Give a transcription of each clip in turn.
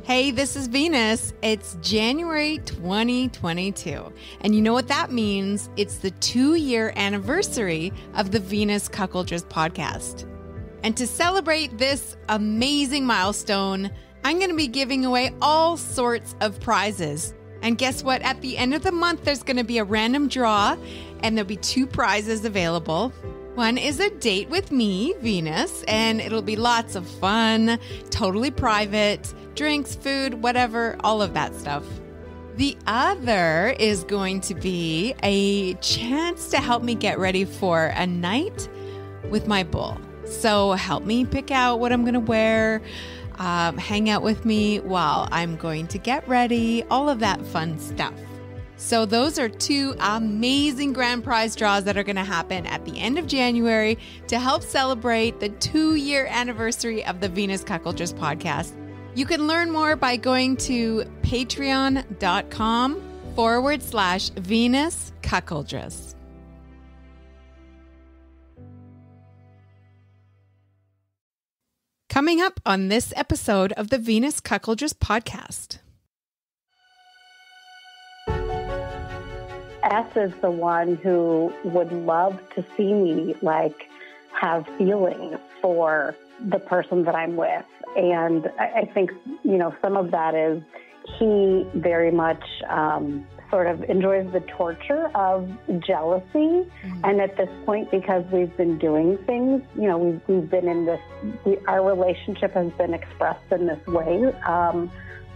Hey, this is Venus. It's January 2022. And you know what that means? It's the 2-year anniversary of the Venus Cuckoldress podcast. And to celebrate this amazing milestone, I'm going to be giving away all sorts of prizes. And guess what? At the end of the month, there's going to be a random draw, and there'll be 2 prizes available. One is a date with me, Venus, and it'll be lots of fun, totally private, drinks, food, whatever, all of that stuff. The other is going to be a chance to help me get ready for a night with my bull. So help me pick out what I'm going to wear, hang out with me while I'm going to get ready, all of that fun stuff. So those are 2 amazing grand prize draws that are going to happen at the end of January to help celebrate the 2-year anniversary of the Venus Cuckoldress podcast. You can learn more by going to patreon.com/Venus Cuckoldress. Coming up on this episode of the Venus Cuckoldress podcast. S is the one who would love to see me have feelings for the person that I'm with. And I think, some of that is he very much sort of enjoys the torture of jealousy. Mm-hmm. And at this point, because we've been doing things, we've been in this, our relationship has been expressed in this way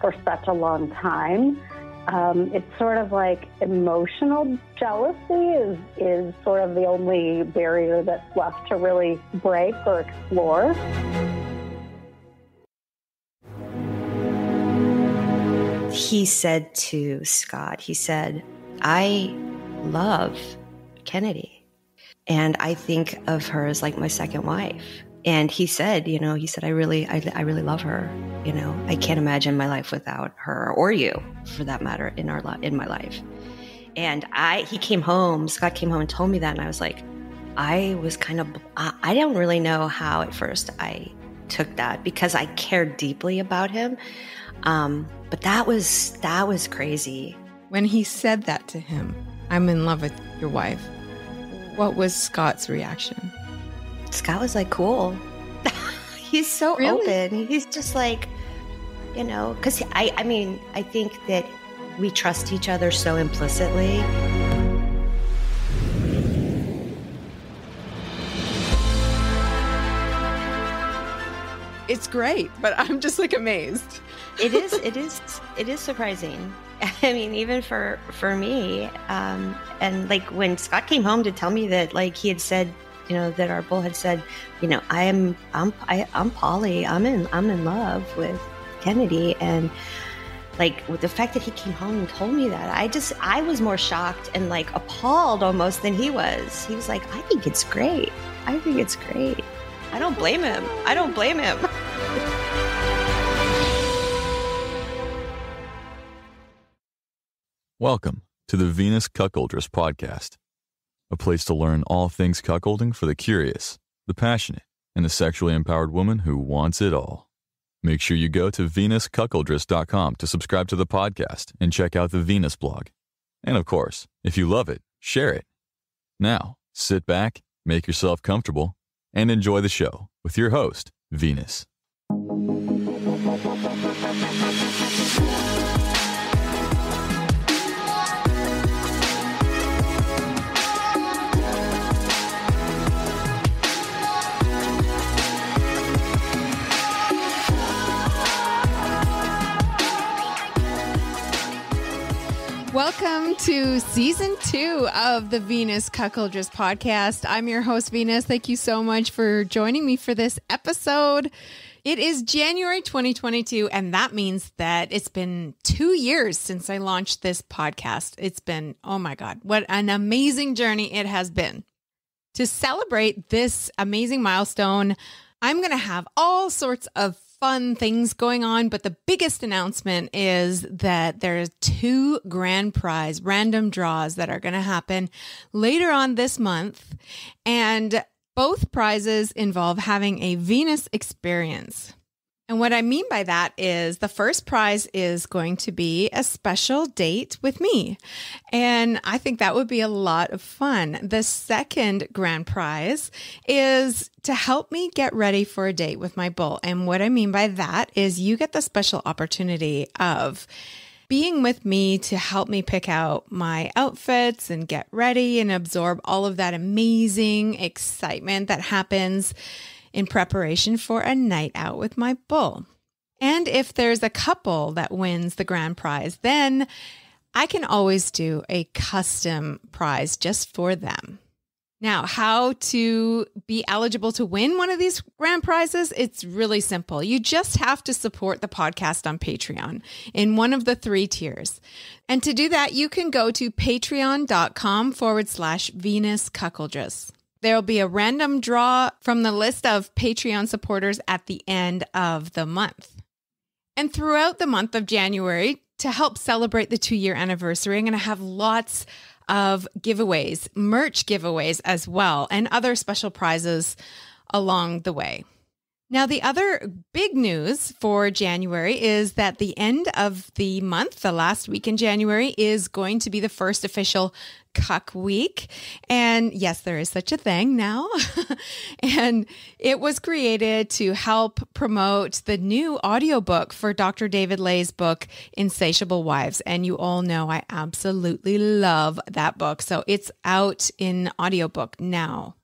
for such a long time. It's sort of like emotional jealousy is sort of the only barrier that's left to really break or explore. He said to Scott, I love Kennedy, and I think of her as like my second wife. And he said, I really love her. I can't imagine my life without her, or you, for that matter, in my life. And Scott came home and told me that, and I was like, I don't really know how at first I took that, because I cared deeply about him. But that was crazy. When he said that to him, I'm in love with your wife, what was Scott's reaction? Scott was like, cool. He's so open. He's just like, because I think that we trust each other so implicitly. It's great, but I'm just amazed. It is surprising. I mean, even for me, and when Scott came home to tell me that he had said, that our bull had said, I'm poly, I'm in love with Kennedy, and with the fact that he came home and told me that, I was more shocked and appalled almost than he was. He was like, I think it's great. I don't blame him. Welcome to the Venus Cuckoldress podcast, a place to learn all things cuckolding for the curious, the passionate, and the sexually empowered woman who wants it all. Make sure you go to venuscuckoldress.com to subscribe to the podcast and check out the Venus blog. And of course, if you love it, share it. Now, sit back, make yourself comfortable, and enjoy the show with your host, Venus. Welcome to Season 2 of the Venus Cuckoldress podcast. I'm your host, Venus. Thank you so much for joining me for this episode. It is January 2022, and that means that it's been 2 years since I launched this podcast. It's been, oh my God, what an amazing journey it has been. To celebrate this amazing milestone, I'm going to have all sorts of fun things going on, but the biggest announcement is that there's 2 grand prize random draws that are going to happen later on this month. And both prizes involve having a Venus experience. And what I mean by that is the first prize is going to be a special date with me. And I think that would be a lot of fun. The second grand prize is to help me get ready for a date with my bull. And what I mean by that is you get the special opportunity of being with me to help me pick out my outfits and get ready and absorb all of that amazing excitement that happens in preparation for a night out with my bull. And if there's a couple that wins the grand prize, then I can always do a custom prize just for them. Now, how to be eligible to win one of these grand prizes? It's really simple. You just have to support the podcast on Patreon in one of the 3 tiers. And to do that, you can go to patreon.com/Venus Cuckoldress. There'll be a random draw from the list of Patreon supporters at the end of the month. And throughout the month of January, to help celebrate the 2-year anniversary, I'm going to have lots of giveaways, merch giveaways as well, and other special prizes along the way. Now, the other big news for January is that the end of the month, the last week in January, is going to be the first official Cuck Week. And yes, there is such a thing now. And it was created to help promote the new audiobook for Dr. David Lay's book, Insatiable Wives. And you all know I absolutely love that book. So it's out in audiobook now.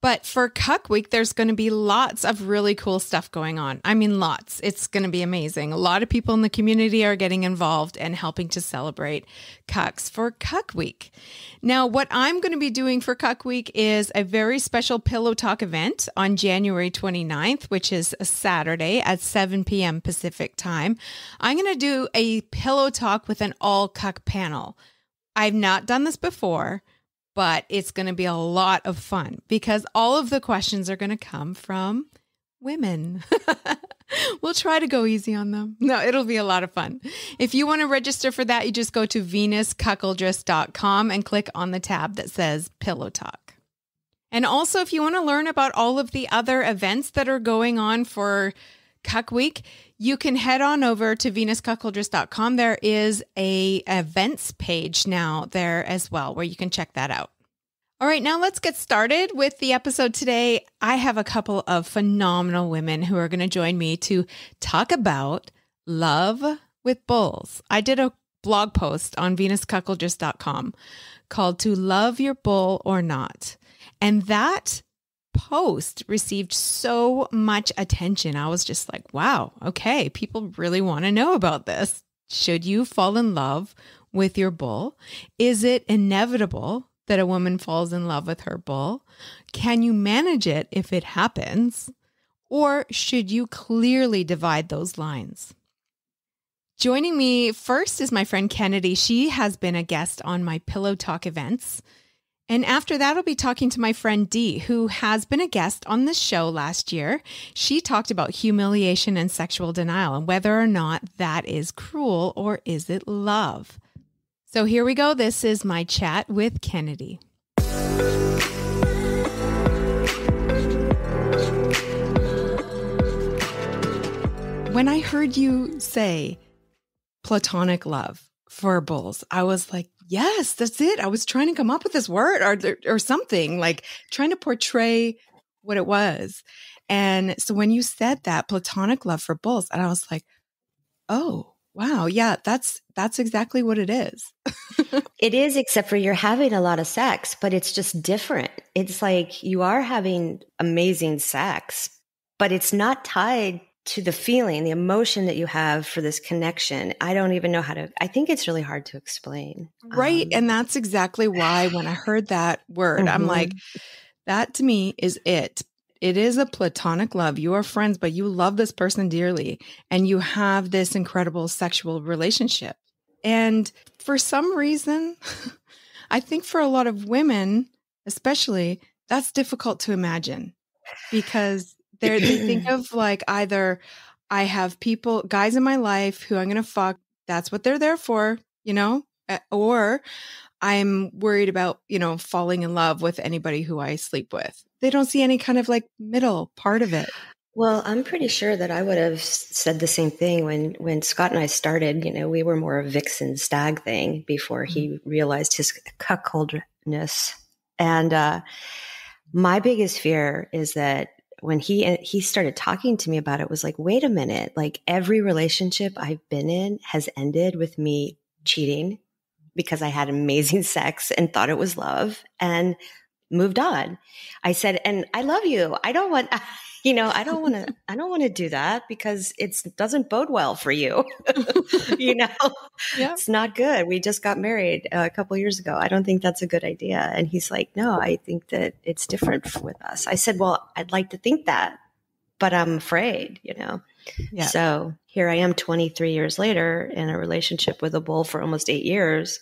But for Cuck Week, there's going to be lots of really cool stuff going on. I mean, lots. It's going to be amazing. A lot of people in the community are getting involved and helping to celebrate Cucks for Cuck Week. Now, what I'm going to be doing for Cuck Week is a very special Pillow Talk event on January 29th, which is a Saturday at 7 p.m. Pacific time. I'm going to do a Pillow Talk with an all Cuck panel. I've not done this before, but it's going to be a lot of fun because all of the questions are going to come from women. We'll try to go easy on them. No, it'll be a lot of fun. If you want to register for that, you just go to venuscuckoldress.com and click on the tab that says Pillow Talk. And also, if you want to learn about all of the other events that are going on for Cuck Week, you can head on over to venuscuckoldress.com. There is a events page now there as well where you can check that out. All right, now let's get started with the episode today. I have a couple of phenomenal women who are going to join me to talk about love with bulls. I did a blog post on venuscuckoldress.com called To Love Your Bull or Not. And that post received so much attention. I was just like, wow, okay, people really want to know about this. Should you fall in love with your bull? Is it inevitable that a woman falls in love with her bull? Can you manage it if it happens? Or should you clearly divide those lines? Joining me first is my friend Kennedy. She has been a guest on my Pillow Talk events. And after that, I'll be talking to my friend Dee, who has been a guest on the show last year. She talked about humiliation and sexual denial and whether or not that is cruel or is it love. So here we go. This is my chat with Kennedy. When I heard you say platonic love for bulls, I was like, yes, that's it. I was trying to come up with this word or something, like trying to portray what it was. And so when you said that, platonic love for bulls, and I was like, oh, wow, yeah, that's exactly what it is. It is, except for you're having a lot of sex, but it's just different. It's like you are having amazing sex, but it's not tied to the feeling, the emotion that you have for this connection. I don't even know I think it's really hard to explain. Right. And that's exactly why when I heard that word, I'm like, that to me is it. It is a platonic love. You are friends, but you love this person dearly and you have this incredible sexual relationship. And for some reason, I think for a lot of women, especially, that's difficult to imagine because they think of like either I have guys in my life who I'm going to fuck. That's what they're there for, or I'm worried about, falling in love with anybody who I sleep with. They don't see any kind of like middle part of it. Well, I'm pretty sure that I would have said the same thing when Scott and I started. We were more a vixen stag thing before he realized his cuckoldness. And my biggest fear is that when he started talking to me about it, was like, wait a minute, like every relationship I've been in has ended with me cheating because I had amazing sex and thought it was love and moved on. I said, and I love you. I don't want I don't want to do that because it doesn't bode well for you. Yeah. It's not good. We just got married a couple of years ago. I don't think that's a good idea. And he's like, no, I think that it's different with us. I said, well, I'd like to think that, but I'm afraid, Yeah. So here I am 23 years later in a relationship with a bull for almost 8 years.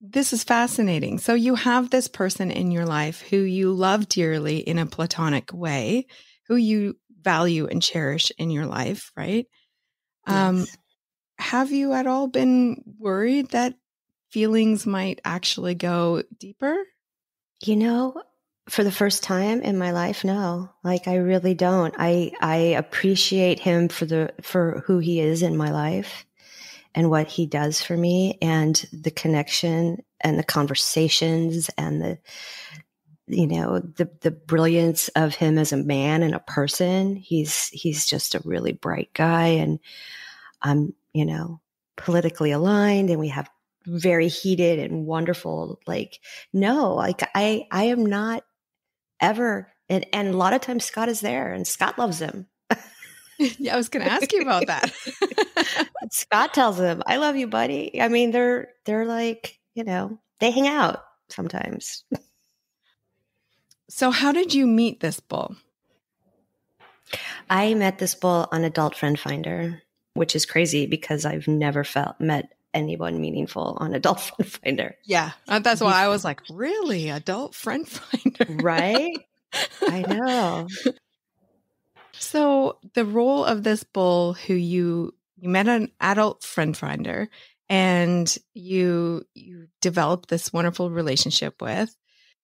This is fascinating. So you have this person in your life who you love dearly in a platonic way, who you value and cherish in your life, right? Yes. Have you at all been worried that feelings might actually go deeper? For the first time in my life, no. Like, I really don't. I appreciate him for who he is in my life and what he does for me, and the connection and the conversations and the brilliance of him as a man and a person. He's just a really bright guy, and I'm, politically aligned, and we have very heated and wonderful, no, I am not ever. And a lot of times Scott is there, and Scott loves him. Yeah, I was going to ask you about that. Scott tells him, I love you, buddy. I mean, they're like, they hang out sometimes. So how did you meet this bull? I met this bull on Adult Friend Finder, which is crazy because I've never met anyone meaningful on Adult Friend Finder. Yeah, that's why I was like, really? Adult Friend Finder? Right? I know. So the role of this bull who you met an Adult Friend Finder and you developed this wonderful relationship with,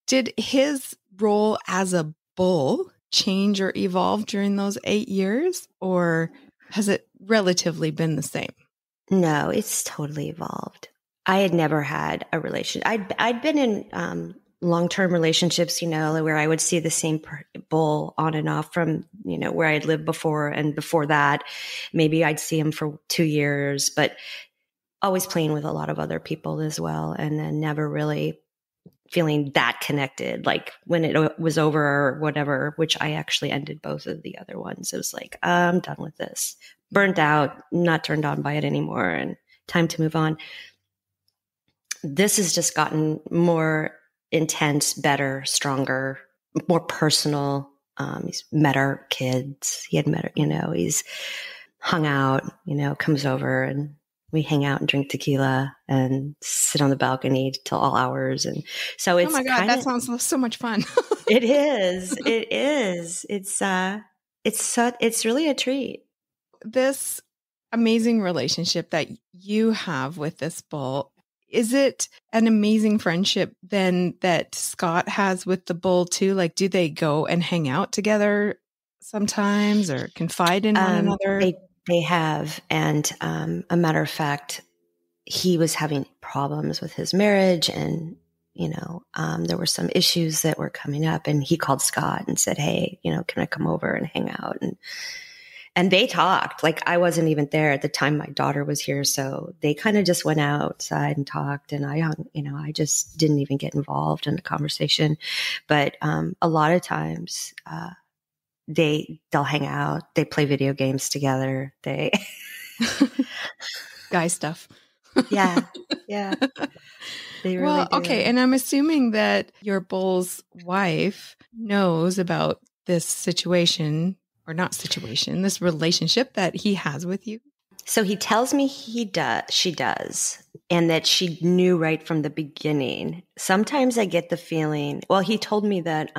did his role as a bull change or evolve during those 8 years, or has it relatively been the same? No, it's totally evolved. I had never had a relation. I'd been in long-term relationships, where I would see the same bull on and off from, where I'd lived before. And before that, maybe I'd see him for 2 years, but always playing with a lot of other people as well. And then never really feeling that connected. Like when it was over or whatever, which I actually ended both of the other ones. It was like, I'm done with this. Burnt out, not turned on by it anymore, and time to move on. This has just gotten more intense, better, stronger, more personal. He's met our kids. He had met, he's hung out, comes over and we hang out and drink tequila and sit on the balcony till all hours. And so it's, oh my God, that sounds so much fun. It is. It is. It's really a treat. This amazing relationship that you have with this bull, is it an amazing friendship then that Scott has with the bull too? Like, do they go and hang out together sometimes or confide in one another? They have. And a matter of fact, he was having problems with his marriage, and, there were some issues that were coming up, and he called Scott and said, hey, can I come over and hang out? And they talked. Like, I wasn't even there at the time. My daughter was here. So they kind of just went outside and talked, and I just didn't even get involved in the conversation. But a lot of times they'll hang out. They play video games together. They guy stuff. Yeah. Yeah. They really do. Okay. And I'm assuming that your bull's wife knows about this situation, or not situation, this relationship that he has with you. So he tells me she does, and that she knew right from the beginning. Sometimes I get the feeling, well, he told me that,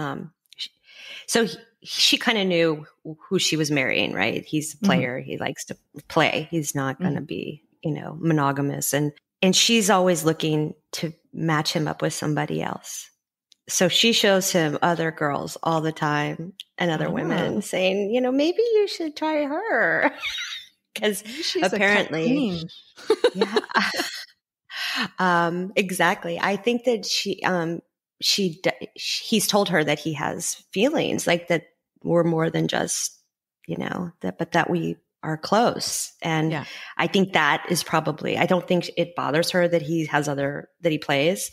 she kind of knew who she was marrying, right? He's a player. Mm-hmm. He likes to play. He's not going to be, monogamous. And she's always looking to match him up with somebody else. So she shows him other girls all the time and other women saying, maybe you should try her. Because apparently, yeah, exactly. I think that he's told her that he has feelings like that we're more than just, but that we are close. And I think that is probably, I don't think it bothers her that he has that he plays.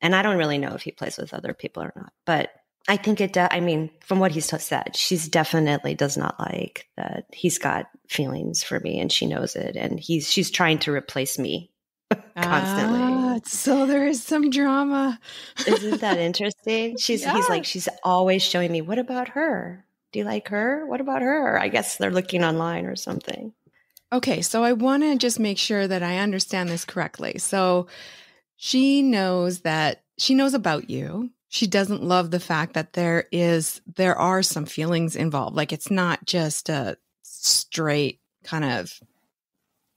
And I don't really know if he plays with other people or not, but I think from what he's said, she's definitely does not like that he's got feelings for me and she knows it. And she's trying to replace me constantly. So there is some drama. Isn't that interesting? He's like, she's always showing me, what about her? Do you like her? What about her? I guess they're looking online or something. Okay. So I want to just make sure that I understand this correctly. So she knows about you. She doesn't love the fact that there are some feelings involved. Like it's not just a straight kind of,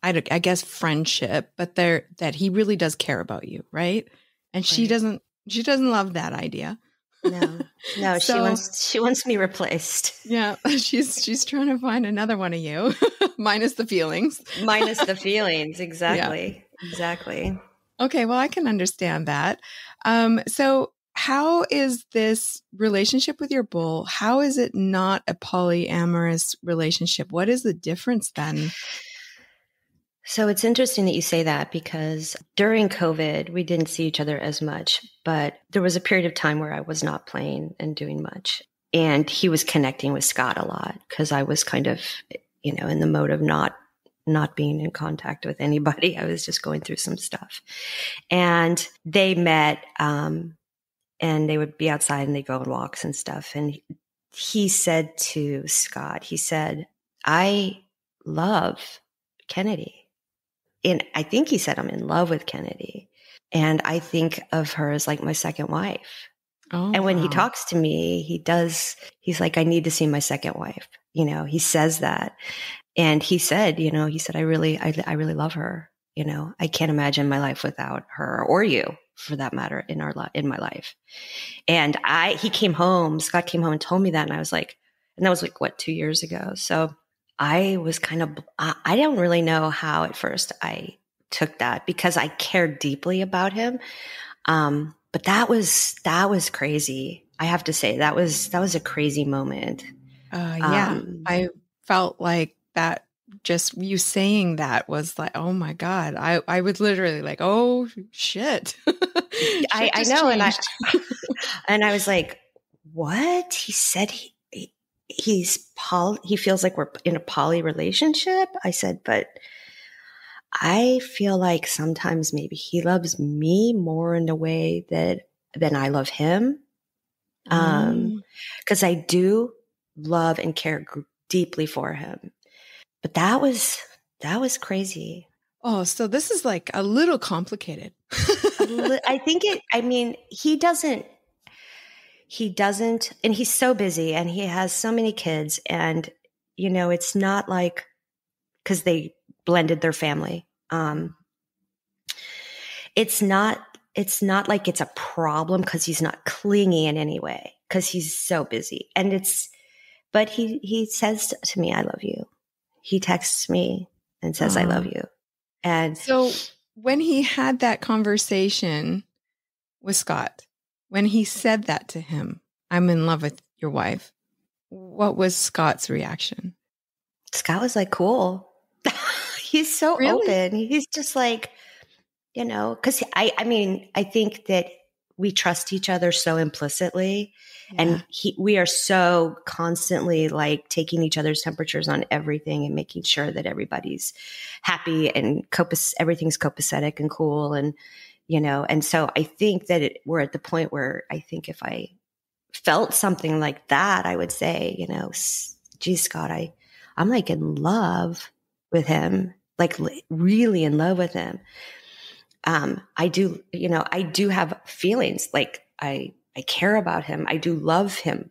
I guess, friendship, but that he really does care about you, right? And right. She doesn't love that idea. No, so, she wants me replaced. Yeah, she's trying to find another one of you, minus the feelings. Exactly. Yeah. Exactly. Okay, well, I can understand that. So how is this relationship with your bull? How is it not a polyamorous relationship? What is the difference then? So it's interesting that you say that because during COVID, we didn't see each other as much, but there was a period of time where I was not playing and doing much. And he was connecting with Scott a lot because I was kind of, in the mode of not being in contact with anybody. I was just going through some stuff. And they met, and they would be outside and they'd go on walks and stuff. And he said to Scott, I love Kennedy. And I think he said, I'm in love with Kennedy. And I think of her as like my second wife. Oh, and when he talks to me, he's like, I need to see my second wife. He says that. And he said, I really love her. I can't imagine my life without her or you for that matter in my life. And Scott came home and told me that. And I was like, and that was like, 2 years ago. So I was I don't really know how at first I took that because I cared deeply about him. But that was crazy. I have to say that was a crazy moment. I felt like that. Just you saying that was like, oh my God, I would literally like, oh shit. I know. And I was like, what? He said he feels like we're in a poly relationship. I said, but I feel like sometimes maybe he loves me more in a way than I love him. Cause I do love and care deeply for him. But that was crazy. Oh, so this is like a little complicated. I think he doesn't, and he's so busy and he has so many kids and, it's not like, cause they blended their family. It's not like it's a problem cause he's not clingy in any way cause he's so busy but he says to me, I love you. He texts me and says, I love you. And so when he had that conversation with Scott, when he said that to him, I'm in love with your wife, what was Scott's reaction? Scott was like, cool. He's so open. He's just like, because I think that we trust each other so implicitly. Yeah. And we are so constantly like taking each other's temperatures on everything and making sure that everybody's happy and everything's copacetic and cool. And, and so I think that we're at the point where I think if I felt something like that, I would say, geez, Scott, I'm like in love with him, like really in love with him. I do have feelings like I care about him. I do love him.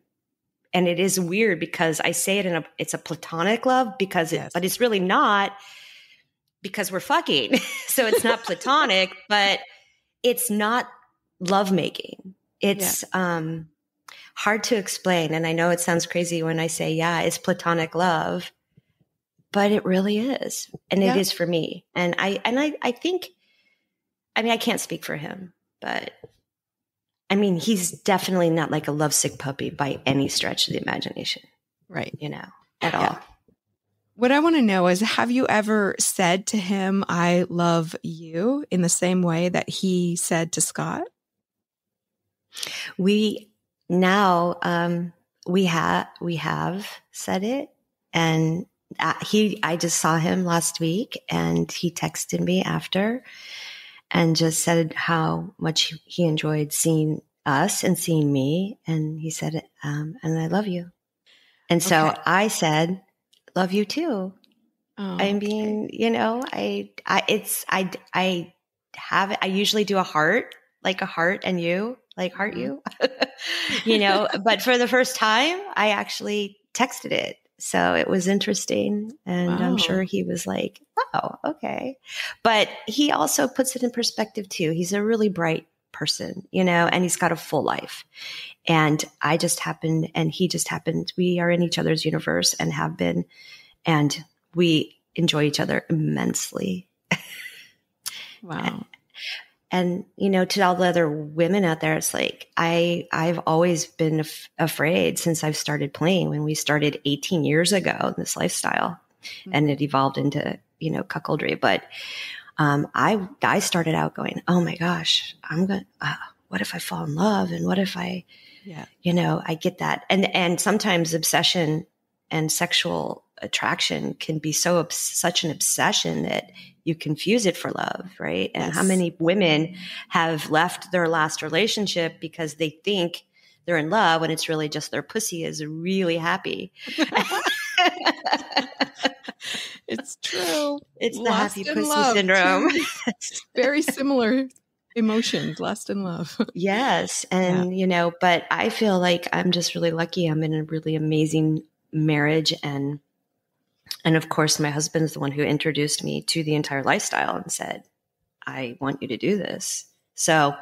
And it is weird because I say it it's a platonic love but it's really not because we're fucking. So it's not platonic, but it's not lovemaking. It's hard to explain. And I know it sounds crazy when I say, yeah, it's platonic love, but it really is. And it is for me. And I think, I mean, I can't speak for him, but I mean, he's definitely not like a lovesick puppy by any stretch of the imagination. Right. You know, at all. What I want to know is, have you ever said to him, I love you, in the same way that he said to Scott? We have said it, and I just saw him last week, and he texted me after and just said how much he enjoyed seeing us and seeing me, and he said, and I love you. And so I said, love you too. Oh, I mean, you know, I usually do a heart, like a heart, and you, like heart you, you know, but for the first time I actually texted it. So it was interesting. And I'm sure he was like, oh, okay. But he also puts it in perspective too. He's a really bright person, you know, and he's got a full life. And I just happened, and he just happened. We are in each other's universe and have been, and we enjoy each other immensely. Wow. And, you know, to all the other women out there, it's like, I've always been afraid since I've started playing, when we started 18 years ago in this lifestyle, and it evolved into, you know, cuckoldry. But I started out going, oh my gosh, what if I fall in love? And what if I, you know, I get that. And sometimes obsession and sexual attraction can be such an obsession that you confuse it for love, right? And how many women have left their last relationship because they think they're in love when it's really just their pussy is really happy. It's true. It's the happy pussy syndrome. Very similar emotions, lust and love. Yes. And, you know, but I feel like I'm just really lucky. I'm in a really amazing marriage. And of course, my husband is the one who introduced me to the entire lifestyle and said, I want you to do this. So.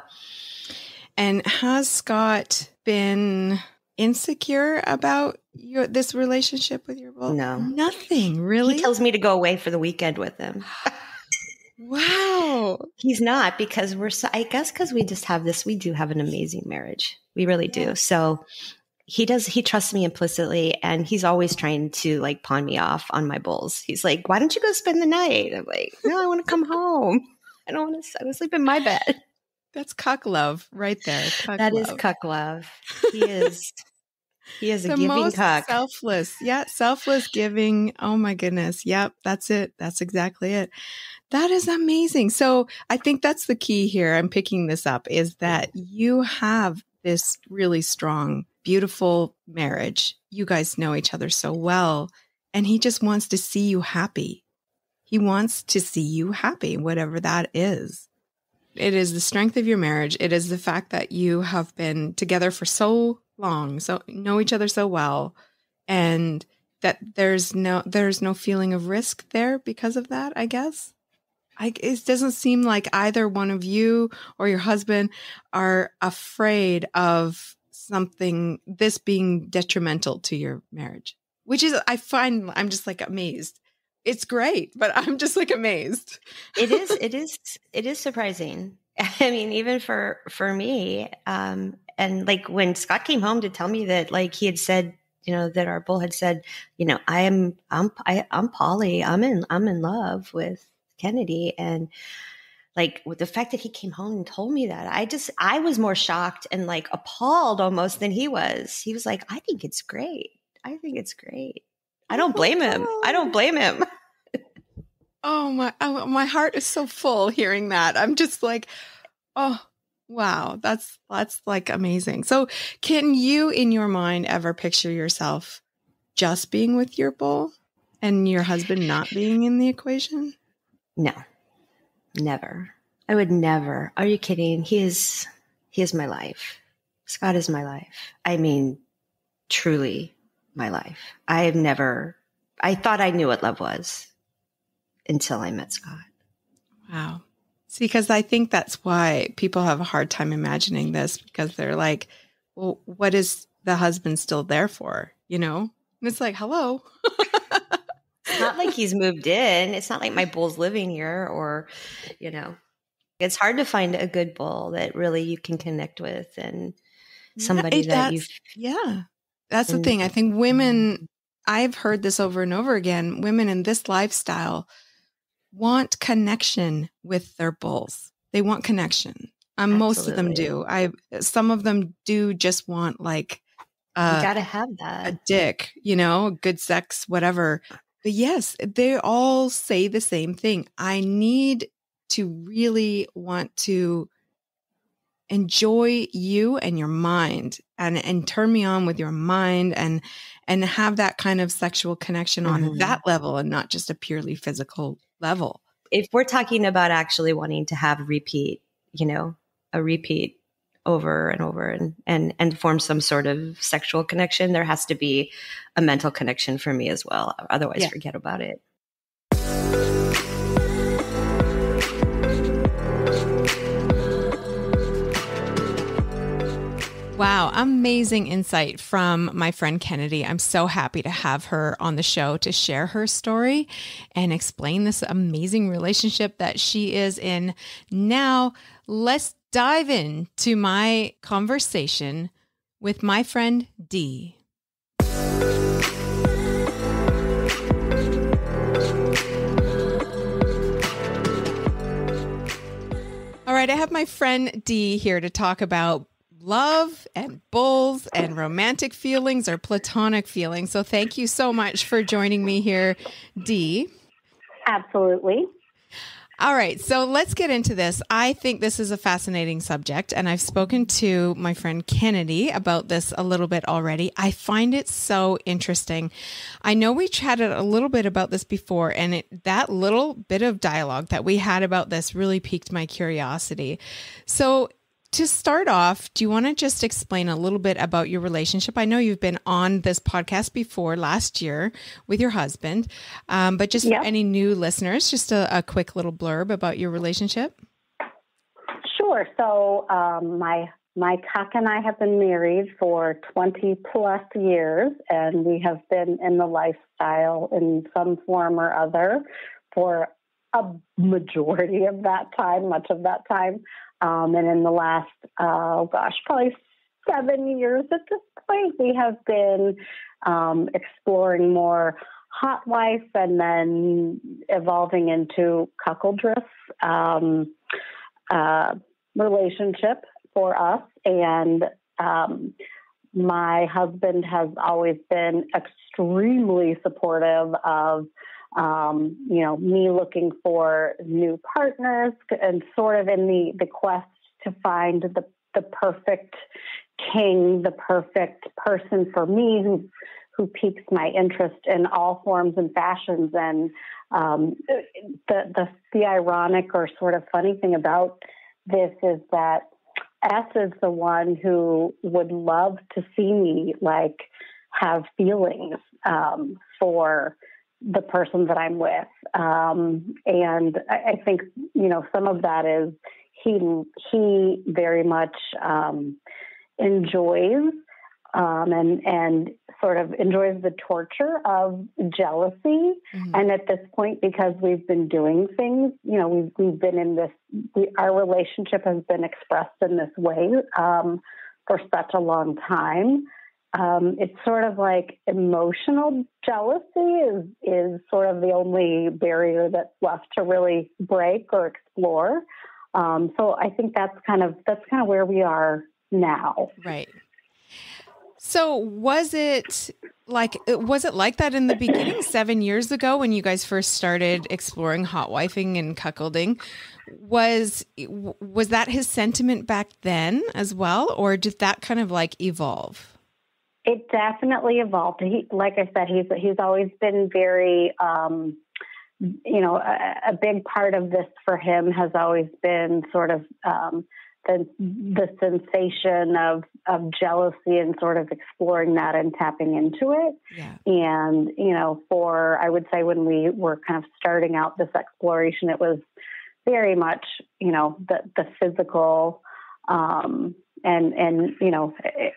And has Scott been insecure about this relationship with your boy? No. Nothing, really? He tells me to go away for the weekend with him. Wow. He's not, because I guess because we do have an amazing marriage. We really do. So he trusts me implicitly, and he's always trying to like pawn me off on my bulls. He's like, why don't you go spend the night? I'm like, no, I want to come home. I want to sleep in my bed. That's cuck love right there. That is cuck love. He is a giving most cuck. Selfless. Yeah. Selfless giving. Oh my goodness. Yep. That's it. That's exactly it. That is amazing. So I think that's the key here. I'm picking this up, is that you have this really strong, beautiful marriage. You guys know each other so well, and he just wants to see you happy. He wants to see you happy, whatever that is. It is the strength of your marriage. It is the fact that you have been together for so long, so know each other so well, and that there's no feeling of risk there because of that, I guess. It doesn't seem like either one of you or your husband are afraid of this being detrimental to your marriage, which is, I'm just like amazed. It's great, but I'm just like amazed. It is surprising. I mean, even for me, and like when Scott came home to tell me that, like, he had said, you know, that our bull had said, you know, I'm poly, I'm in love with Kennedy. And like, with the fact that he came home and told me that, I was more shocked and like appalled almost than he was. He was like, I think it's great. I don't blame him. Oh my heart is so full hearing that. I'm just like, oh, wow. That's like amazing. So can you, in your mind, ever picture yourself just being with your bull and your husband not being in the equation? No, never. I would never. Are you kidding? He is my life. Scott is my life. I mean, truly my life. I thought I knew what love was until I met Scott. Wow. See, because I think that's why people have a hard time imagining this, because they're like, well, what is the husband still there for? You know? And it's like, hello. It's not like he's moved in. It's not like my bull's living here or, you know, it's hard to find a good bull that really you can connect with and somebody that you've. Yeah. That's the thing. I think women, I've heard this over and over again, women in this lifestyle want connection with their bulls. They want connection. Most of them do. Some of them do just want like you gotta have that. A dick, you know, good sex, whatever. But yes, they all say the same thing. I need to really want to enjoy you and your mind and turn me on with your mind and have that kind of sexual connection on that level and not just a purely physical level. If we're talking about actually wanting to have repeat, you know, a repeat over and over and form some sort of sexual connection, there has to be a mental connection for me as well. Otherwise, forget about it. Wow, amazing insight from my friend Kennedy. I'm so happy to have her on the show to share her story and explain this amazing relationship that she is in. Now, let's dive into my conversation with my friend Dee. All right, I have my friend Dee here to talk about love and bulls and romantic feelings or platonic feelings. So thank you so much for joining me here, Dee. Absolutely. All right, so let's get into this. I think this is a fascinating subject, and I've spoken to my friend Kennedy about this a little bit already. I find it so interesting. I know we chatted a little bit about this before, and that little bit of dialogue that we had about this really piqued my curiosity. So to start off, do you want to just explain a little bit about your relationship? I know you've been on this podcast before last year with your husband, but just for any new listeners, just a quick little blurb about your relationship. Sure. So my cuck and I have been married for 20 plus years, and we have been in the lifestyle in some form or other for a majority of that time, much of that time. And in the last, probably 7 years at this point, we have been exploring more hot wife and then evolving into cuckoldress relationship for us. And my husband has always been extremely supportive of me looking for new partners and sort of in the quest to find the perfect king, the perfect person for me who piques my interest in all forms and fashions. And the ironic or sort of funny thing about this is that S is the one who would love to see me like have feelings for the person that I'm with. And I think, some of that is he very much enjoys and sort of enjoys the torture of jealousy. Mm-hmm. And at this point, because we've been doing things, we've been in this, our relationship has been expressed in this way for such a long time. It's sort of like emotional jealousy is sort of the only barrier that's left to really break or explore. So I think that's kind of where we are now. Right. So was it like that in the beginning 7 years ago when you guys first started exploring hot wifing and cuckolding? Was that his sentiment back then as well, or did that kind of like evolve? It definitely evolved. Like I said, he's always been very, a big part of this for him has always been sort of the sensation of jealousy and sort of exploring that and tapping into it. Yeah. And, I would say when we were kind of starting out this exploration, it was very much, the physical, and,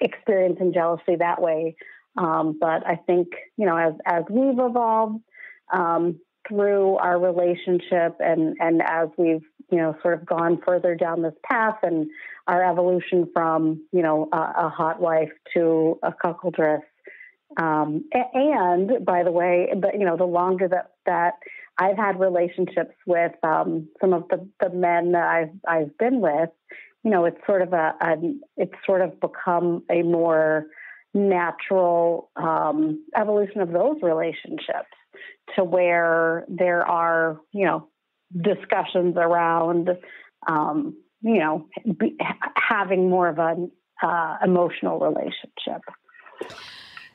experiencing jealousy that way. But I think, as we've evolved, through our relationship and as we've, sort of gone further down this path and our evolution from, a hot wife to a cuckoldress. And by the way, the longer that I've had relationships with some of the men that I've been with, it's sort of become a more natural evolution of those relationships to where there are, discussions around, having more of an emotional relationship.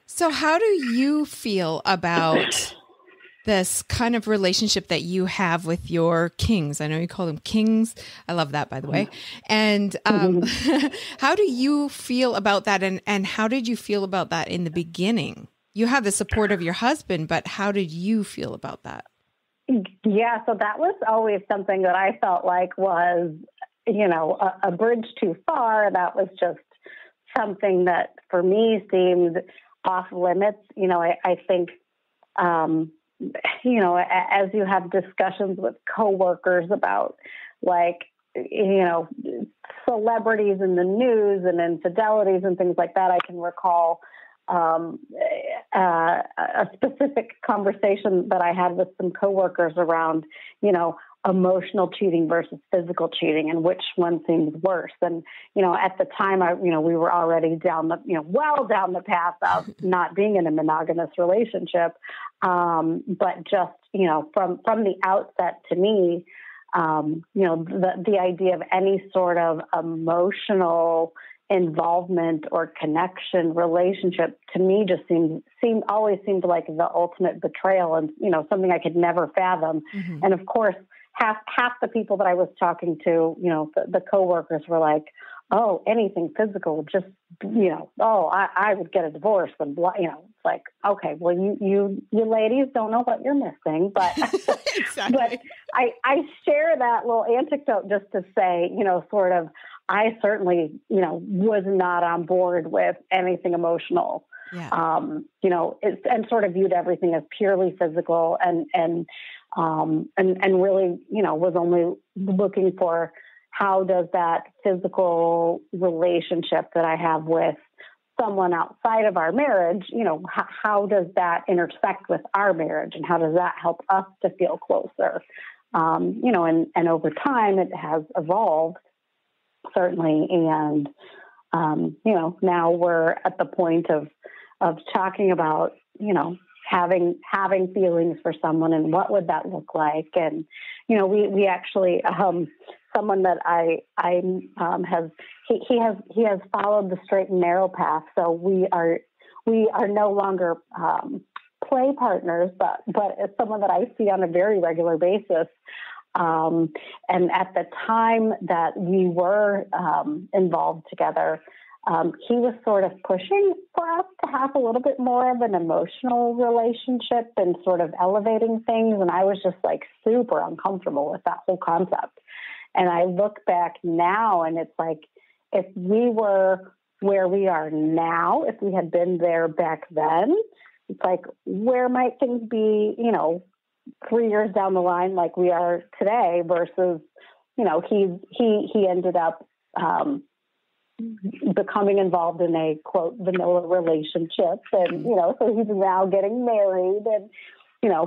So how do you feel about this kind of relationship that you have with your kings? I know you call them kings. I love that, by the way. And how do you feel about that? And how did you feel about that in the beginning? You have the support of your husband, but how did you feel about that? Yeah, so that was always something that I felt like was, a bridge too far. That was just something that for me seemed off limits. I think, as you have discussions with coworkers about celebrities in the news and infidelities and things like that, I can recall a specific conversation that I had with some coworkers around, emotional cheating versus physical cheating and which one seems worse. And, at the time we were already down the path of not being in a monogamous relationship. But just, from the outset to me, the idea of any sort of emotional involvement or connection relationship to me just always seemed like the ultimate betrayal and, something I could never fathom. Mm-hmm. And of course, half the people that I was talking to, the coworkers were like, oh, anything physical, just, I would get a divorce and, it's like, okay, well, you ladies don't know what you're missing, but, exactly. But I share that little anecdote just to say, sort of, I certainly, was not on board with anything emotional, yeah. And sort of viewed everything as purely physical and really, was only looking for how does that physical relationship that I have with someone outside of our marriage, how does that intersect with our marriage and how does that help us to feel closer? And over time it has evolved. Certainly. And, now we're at the point of talking about, having feelings for someone and what would that look like. And, we actually, someone that I he has followed the straight and narrow path. So we are no longer, play partners, but it's someone that I see on a very regular basis. And at the time that we were involved together, he was sort of pushing for us to have a little bit more of an emotional relationship and sort of elevating things. And I was just like super uncomfortable with that whole concept. And I look back now and it's like, if we were where we are now, if we had been there back then, it's like, where might things be, 3 years down the line like we are today versus, he ended up becoming involved in a, quote, vanilla relationship. And, so he's now getting married and,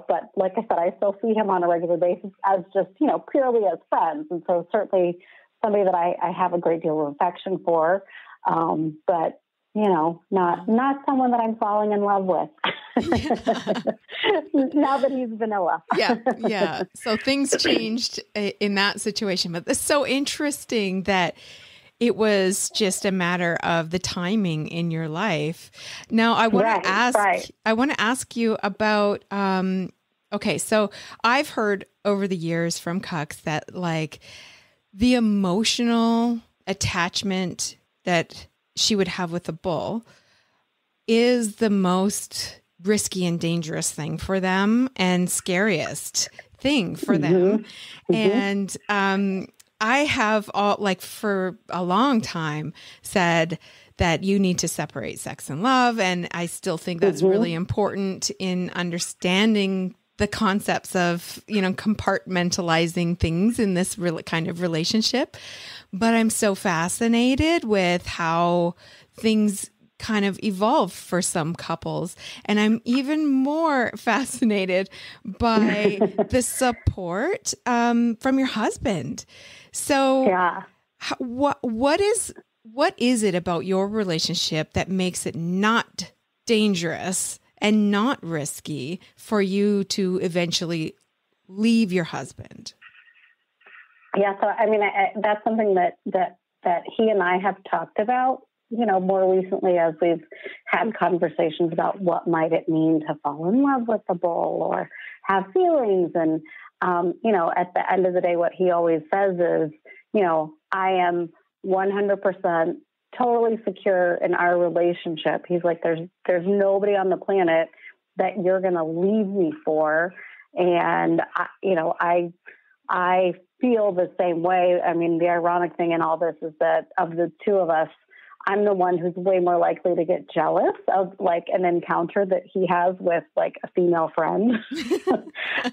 but like I said, I still see him on a regular basis as just, purely as friends. And so certainly somebody that I have a great deal of affection for, but not someone that I'm falling in love with. Now that he's vanilla. Yeah. So things changed in that situation, but it's so interesting that it was just a matter of the timing in your life. Now, I want to ask you about. Okay, so I've heard over the years from cucks that like the emotional attachment that she would have with a bull is the most risky and dangerous thing for them and scariest thing for them. And I have for a long time said that you need to separate sex and love. And I still think that's really important in understanding the concepts of, compartmentalizing things in this kind of relationship. But I'm so fascinated with how things kind of evolve for some couples. And I'm even more fascinated by the support from your husband. So what is it about your relationship that makes it not dangerous and not risky for you to eventually leave your husband? Yeah, so I mean, that's something that he and I have talked about, more recently as we've had conversations about what might it mean to fall in love with the bull or have feelings. And, at the end of the day, what he always says is, I am 100% totally secure in our relationship. He's like, there's nobody on the planet that you're going to leave me for. And, I feel the same way. I mean, the ironic thing in all this is that of the two of us, I'm the one who's way more likely to get jealous of an encounter that he has with a female friend.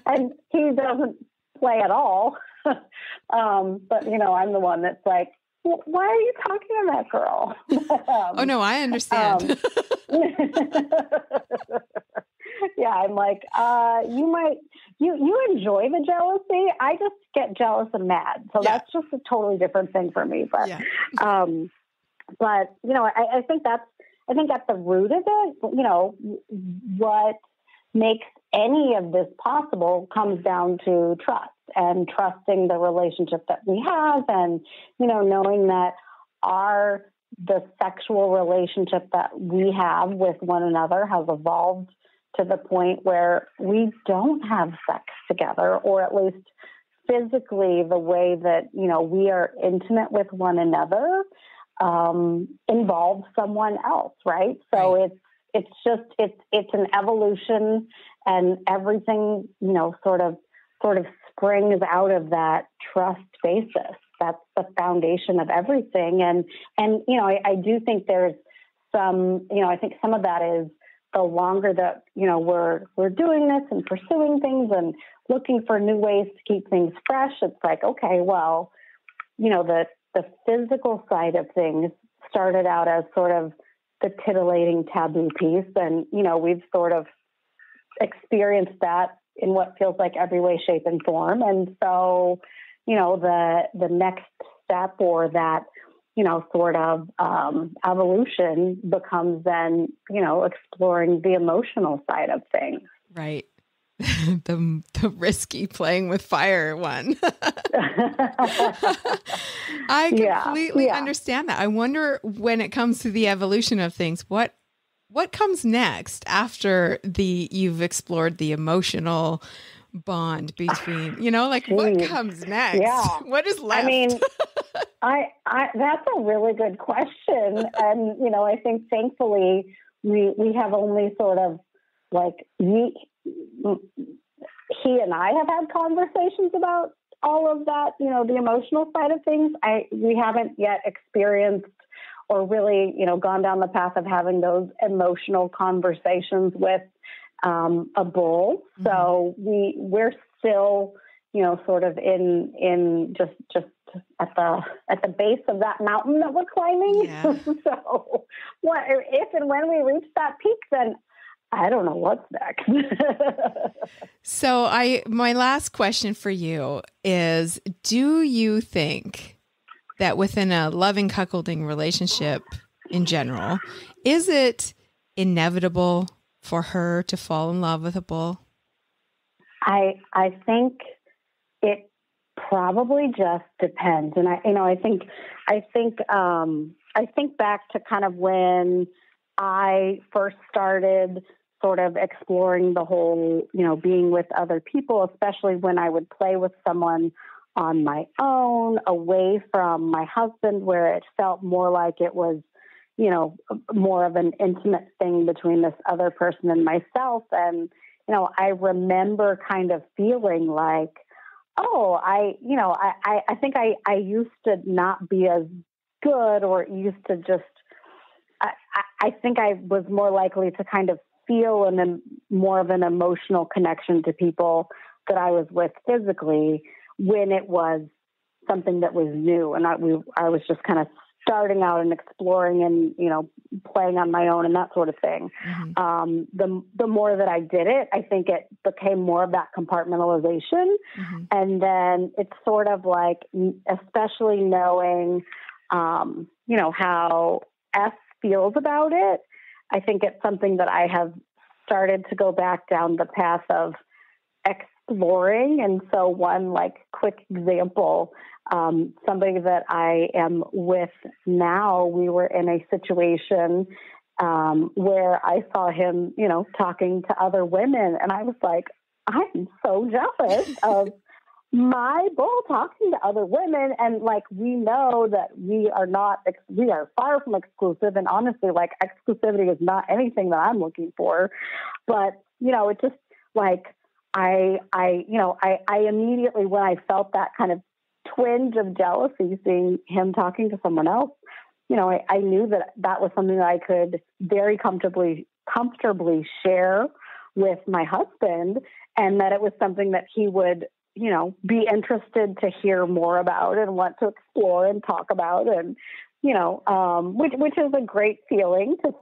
And he doesn't play at all. But, I'm the one that's like, why are you talking to that girl? Oh, no, I understand. Yeah, I'm like, you enjoy the jealousy. I just get jealous and mad. So that's just a totally different thing for me. But, I think at the root of it, what makes any of this possible comes down to trust and trusting the relationship that we have, and knowing that the sexual relationship that we have with one another has evolved to the point where we don't have sex together, or at least physically the way that we are intimate with one another involves someone else, right? So it's an evolution, and everything sort of springs out of that trust basis. That's the foundation of everything. And I do think there's some, I think some of that is the longer that, we're doing this and pursuing things and looking for new ways to keep things fresh. It's like, okay, well, the physical side of things started out as sort of the titillating taboo piece. And, we've sort of experienced that in what feels like every way, shape, and form. And so, the next step, or that, sort of evolution, becomes then, exploring the emotional side of things. Right. The risky playing with fire one. I completely understand that. I wonder, when it comes to the evolution of things, what comes next after you've explored the emotional bond between, what comes next? Yeah. What is left? I mean, I that's a really good question. And, I think thankfully we have only sort of he and I have had conversations about all of that, the emotional side of things. We haven't yet experienced or really, gone down the path of having those emotional conversations with a bull. Mm-hmm. So we're still, sort of in just at the base of that mountain that we're climbing. Yeah. So if and when we reach that peak, then I don't know what's next. So my last question for you is, do you think that within a loving cuckolding relationship in general, is it inevitable for her to fall in love with a bull? I think it probably just depends. And I think back to kind of when I first started sort of exploring the whole, being with other people, especially when I would play with someone on my own, away from my husband, where it felt more like it was, more of an intimate thing between this other person and myself. And, I remember kind of feeling like, oh, I think I used to not be as good, or used to just, I think I was more likely to kind of feel more of an emotional connection to people that I was with physically when it was something that was new. And I was just kind of starting out and exploring and, playing on my own and that sort of thing. Mm-hmm. The more that I did it, I think it became more of that compartmentalization. Mm-hmm. And then it's sort of like, especially knowing, how F feels about it, I think it's something that I have started to go back down the path of exploring. And so one quick example, somebody that I am with now, we were in a situation where I saw him, talking to other women. And I was like, I'm so jealous of my bull talking to other women. And we know that we are far from exclusive. And honestly, exclusivity is not anything that I'm looking for. But, it just I immediately, when I felt that kind of twinge of jealousy, seeing him talking to someone else, I knew that was something that I could very comfortably share with my husband, and that it was something that he would, be interested to hear more about and want to explore and talk about. And, which is a great feeling to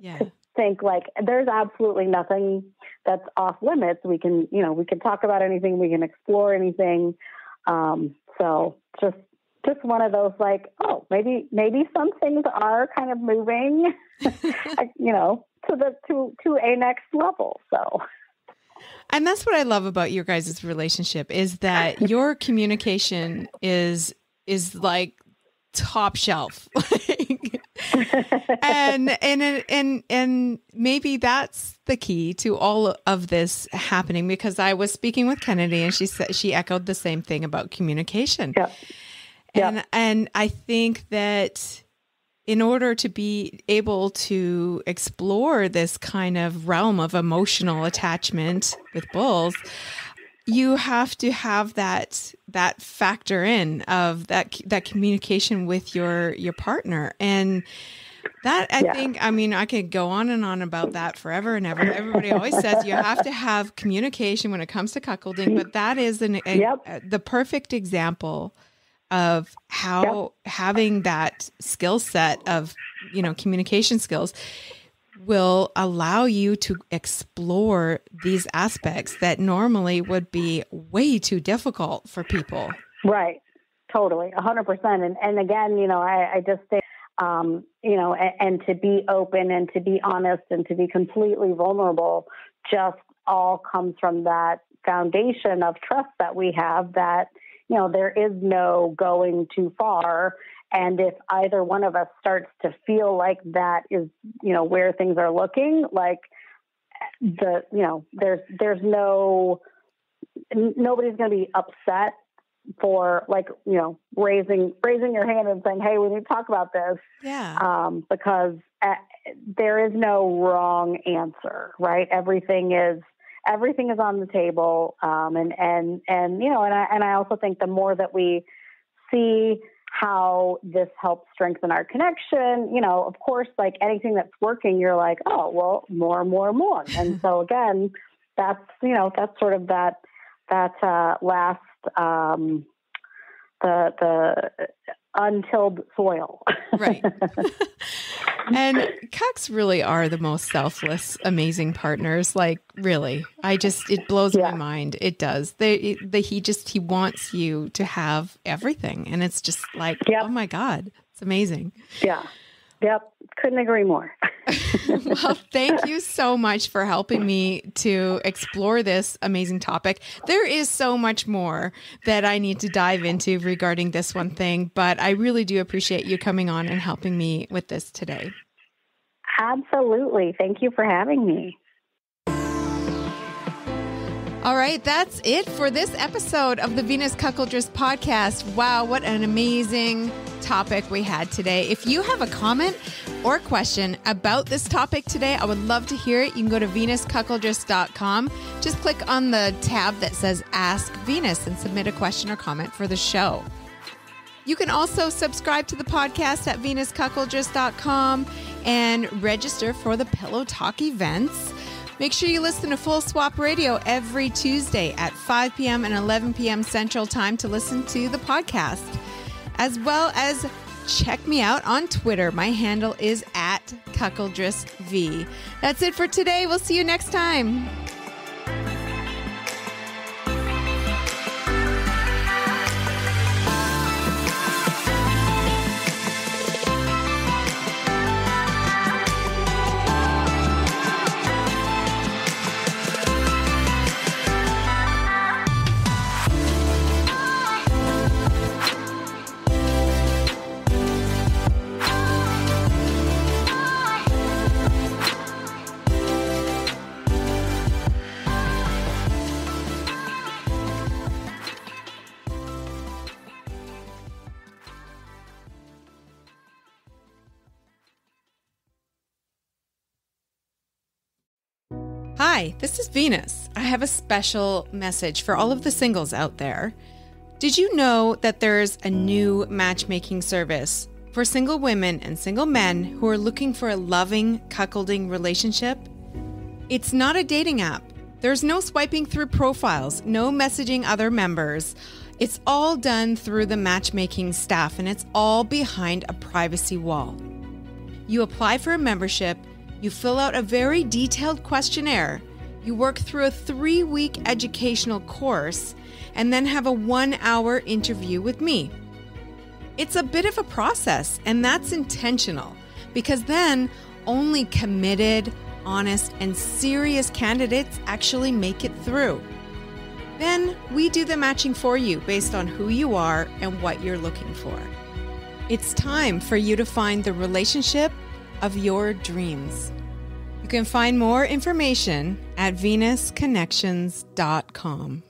think there's absolutely nothing that's off limits. We can talk about anything, we can explore anything. So just one of those maybe some things are kind of moving, to a next level. So. And that's what I love about your guys' relationship, is that your communication is top shelf. and maybe that's the key to all of this happening, because I was speaking with Kennedy and she echoed the same thing about communication. Yep. And I think that in order to be able to explore this kind of realm of emotional attachment with bulls, you have to have that factor in of that communication with your partner. And that, I think, I could go on and on about that forever and ever. Everybody always says you have to have communication when it comes to cuckolding, but that is the perfect example of how having that skill set of, communication skills will allow you to explore these aspects that normally would be way too difficult for people. Right. Totally. 100%. And again, I just think, and to be open and to be honest and to be completely vulnerable just all comes from that foundation of trust that we have, that, there is no going too far. And if either one of us starts to feel like that is, where things are looking, there's nobody's going to be upset for raising your hand and saying, hey, we need to talk about this. Yeah. Because there is no wrong answer, right? Everything is on the table. And I also think the more that we see how this helps strengthen our connection, of course, anything that's working, you're like, oh, well, more. And so again, that's sort of that last, the untilled soil. Right. And cucks really are the most selfless, amazing partners. Really, it blows my mind. It does. He wants you to have everything. And it's just oh my God, it's amazing. Yeah. Yep. Couldn't agree more. Well, thank you so much for helping me to explore this amazing topic. There is so much more that I need to dive into regarding this one thing, but I really do appreciate you coming on and helping me with this today. Absolutely. Thank you for having me. All right, that's it for this episode of the Venus Cuckoldress podcast. Wow, what an amazing topic we had today. If you have a comment or question about this topic today, I would love to hear it. You can go to venuscuckoldress.com. Just click on the tab that says Ask Venus and submit a question or comment for the show. You can also subscribe to the podcast at venuscuckoldress.com and register for the Pillow Talk events. Make sure you listen to Full Swap Radio every Tuesday at 5 p.m. and 11 p.m. Central Time to listen to the podcast, as well as check me out on Twitter. My handle is @CuckoldressV. That's it for today. We'll see you next time. Hi, this is Venus. I have a special message for all of the singles out there. Did you know that there's a new matchmaking service for single women and single men who are looking for a loving, cuckolding relationship? It's not a dating app. There's no swiping through profiles, no messaging other members. It's all done through the matchmaking staff, and it's all behind a privacy wall. You apply for a membership, you fill out a very detailed questionnaire, you work through a 3-week educational course, and then have a 1-hour interview with me. It's a bit of a process, and that's intentional, because then only committed, honest, and serious candidates actually make it through. Then we do the matching for you based on who you are and what you're looking for. It's time for you to find the relationship of your dreams. You can find more information at venusconnections.com.